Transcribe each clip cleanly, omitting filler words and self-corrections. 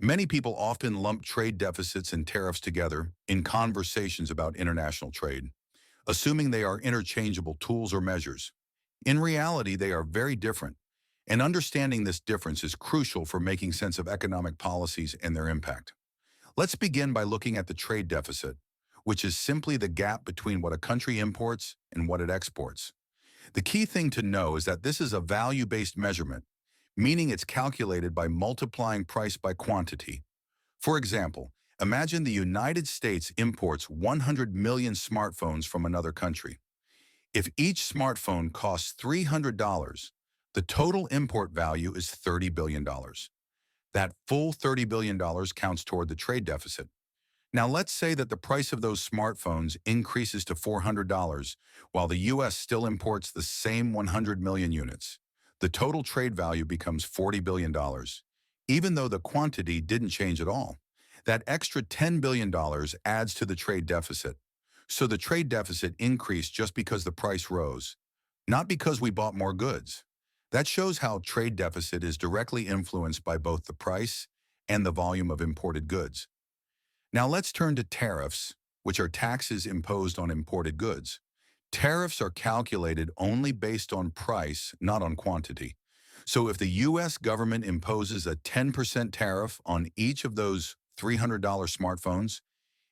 Many people often lump trade deficits and tariffs together in conversations about international trade, assuming they are interchangeable tools or measures. In reality, they are very different, and understanding this difference is crucial for making sense of economic policies and their impact. Let's begin by looking at the trade deficit, which is simply the gap between what a country imports and what it exports. The key thing to know is that this is a value-based measurement, meaning it's calculated by multiplying price by quantity. For example, imagine the United States imports 100 million smartphones from another country. If each smartphone costs $300, the total import value is $30 billion. That full $30 billion counts toward the trade deficit. Now let's say that the price of those smartphones increases to $400, while the US still imports the same 100 million units. The total trade value becomes $40 billion, even though the quantity didn't change at all. That extra $10 billion adds to the trade deficit. So the trade deficit increased just because the price rose, not because we bought more goods. That shows how trade deficit is directly influenced by both the price and the volume of imported goods. Now let's turn to tariffs, which are taxes imposed on imported goods. Tariffs are calculated only based on price, not on quantity. So if the US government imposes a 10% tariff on each of those $300 smartphones,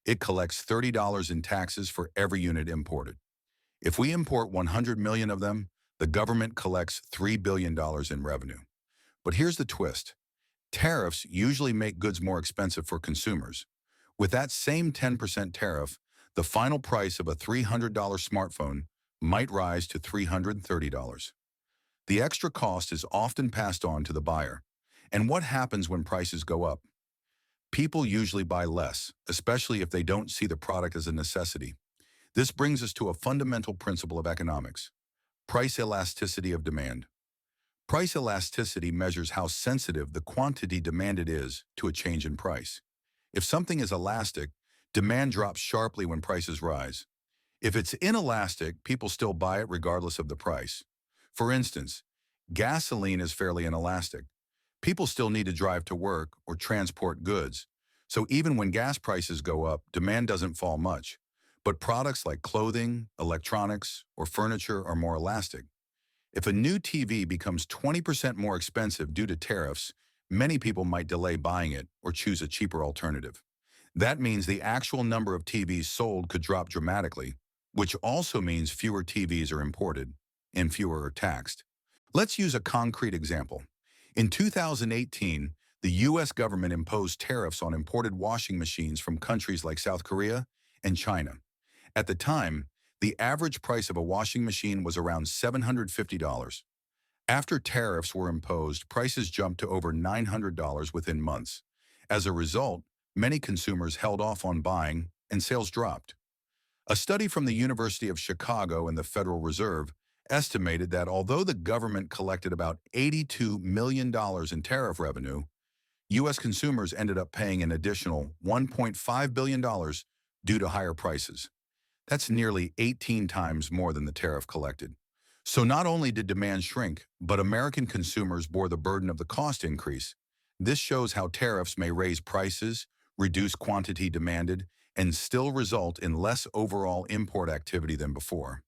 it collects $30 in taxes for every unit imported. If we import 100 million of them, the government collects $3 billion in revenue. But here's the twist. Tariffs usually make goods more expensive for consumers. With that same 10% tariff, the final price of a $300 smartphone might rise to $330. The extra cost is often passed on to the buyer. And what happens when prices go up? People usually buy less, especially if they don't see the product as a necessity. This brings us to a fundamental principle of economics: price elasticity of demand. Price elasticity measures how sensitive the quantity demanded is to a change in price. If something is elastic, demand drops sharply when prices rise. If it's inelastic, people still buy it regardless of the price. For instance, gasoline is fairly inelastic. People still need to drive to work or transport goods. So even when gas prices go up, demand doesn't fall much. But products like clothing, electronics, or furniture are more elastic. If a new TV becomes 20% more expensive due to tariffs, many people might delay buying it or choose a cheaper alternative. That means the actual number of TVs sold could drop dramatically, which also means fewer TVs are imported and fewer are taxed. Let's use a concrete example. In 2018, the US government imposed tariffs on imported washing machines from countries like South Korea and China. At the time, the average price of a washing machine was around $750. After tariffs were imposed, prices jumped to over $900 within months. As a result, many consumers held off on buying and sales dropped. A study from the University of Chicago and the Federal Reserve estimated that although the government collected about $82 million in tariff revenue, U.S. consumers ended up paying an additional $1.5 billion due to higher prices. That's nearly 18 times more than the tariff collected. So not only did demand shrink, but American consumers bore the burden of the cost increase. This shows how tariffs may raise prices, reduce quantity demanded, and still result in less overall import activity than before.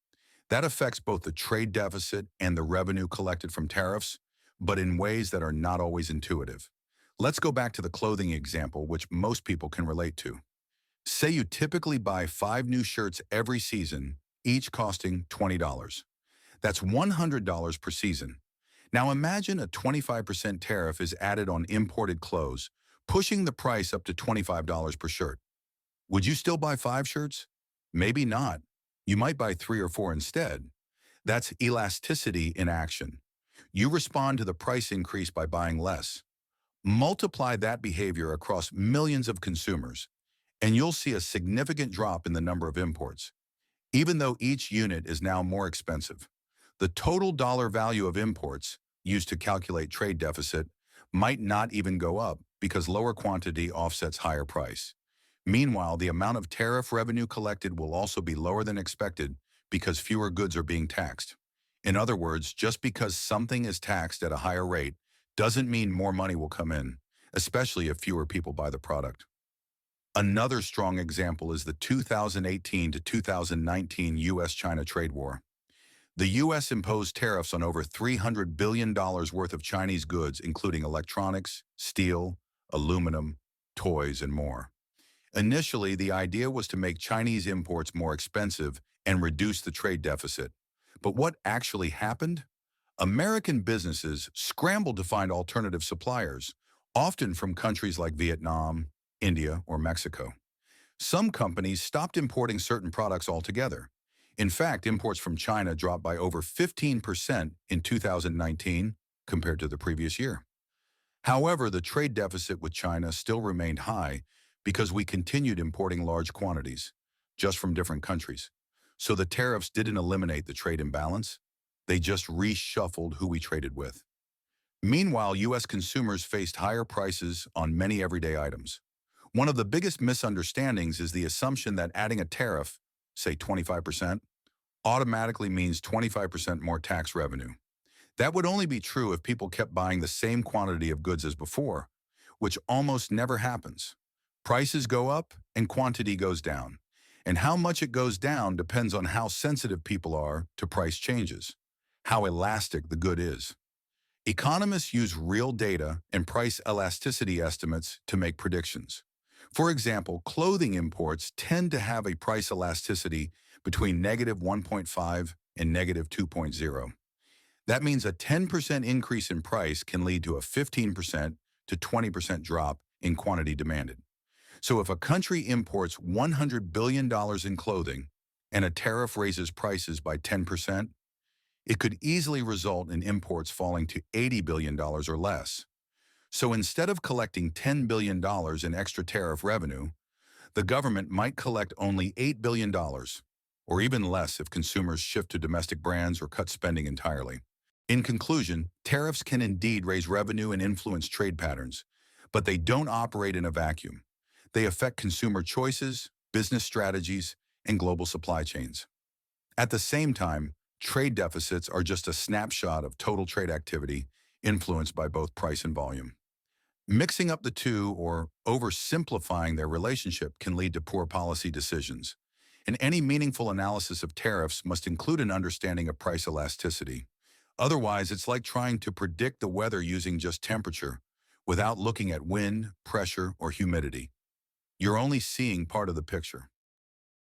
That affects both the trade deficit and the revenue collected from tariffs, but in ways that are not always intuitive. Let's go back to the clothing example, which most people can relate to. Say you typically buy 5 new shirts every season, each costing $20. That's $100 per season. Now imagine a 25% tariff is added on imported clothes, pushing the price up to $25 per shirt. Would you still buy 5 shirts? Maybe not. You might buy 3 or 4 instead. That's elasticity in action. You respond to the price increase by buying less. Multiply that behavior across millions of consumers, and you'll see a significant drop in the number of imports. Even though each unit is now more expensive, the total dollar value of imports, used to calculate trade deficit, might not even go up because lower quantity offsets higher price. Meanwhile, the amount of tariff revenue collected will also be lower than expected because fewer goods are being taxed. In other words, just because something is taxed at a higher rate doesn't mean more money will come in. especially if fewer people buy the product. Another strong example is the 2018 to 2019 U.S.-China trade war. The U.S. imposed tariffs on over $300 billion worth of Chinese goods, including electronics, steel, aluminum, toys, and more. Initially, the idea was to make Chinese imports more expensive and reduce the trade deficit. But what actually happened? American businesses scrambled to find alternative suppliers, often from countries like Vietnam, India, or Mexico. Some companies stopped importing certain products altogether. In fact, imports from China dropped by over 15% in 2019 compared to the previous year. However, the trade deficit with China still remained high because we continued importing large quantities, just from different countries. So the tariffs didn't eliminate the trade imbalance, they just reshuffled who we traded with. Meanwhile, U.S. consumers faced higher prices on many everyday items. One of the biggest misunderstandings is the assumption that adding a tariff, say 25%, automatically means 25% more tax revenue. That would only be true if people kept buying the same quantity of goods as before, which almost never happens. Prices go up and quantity goes down. And how much it goes down depends on how sensitive people are to price changes, how elastic the good is. Economists use real data and price elasticity estimates to make predictions. For example, clothing imports tend to have a price elasticity between negative 1.5 and negative 2.0. That means a 10% increase in price can lead to a 15% to 20% drop in quantity demanded. So if a country imports $100 billion in clothing and a tariff raises prices by 10%, it could easily result in imports falling to $80 billion or less. So instead of collecting $10 billion in extra tariff revenue, the government might collect only $8 billion, or even less if consumers shift to domestic brands or cut spending entirely. In conclusion, tariffs can indeed raise revenue and influence trade patterns, but they don't operate in a vacuum. They affect consumer choices, business strategies, and global supply chains. At the same time, trade deficits are just a snapshot of total trade activity influenced by both price and volume. Mixing up the two or oversimplifying their relationship can lead to poor policy decisions. And any meaningful analysis of tariffs must include an understanding of price elasticity. Otherwise, it's like trying to predict the weather using just temperature without looking at wind, pressure, or humidity. You're only seeing part of the picture.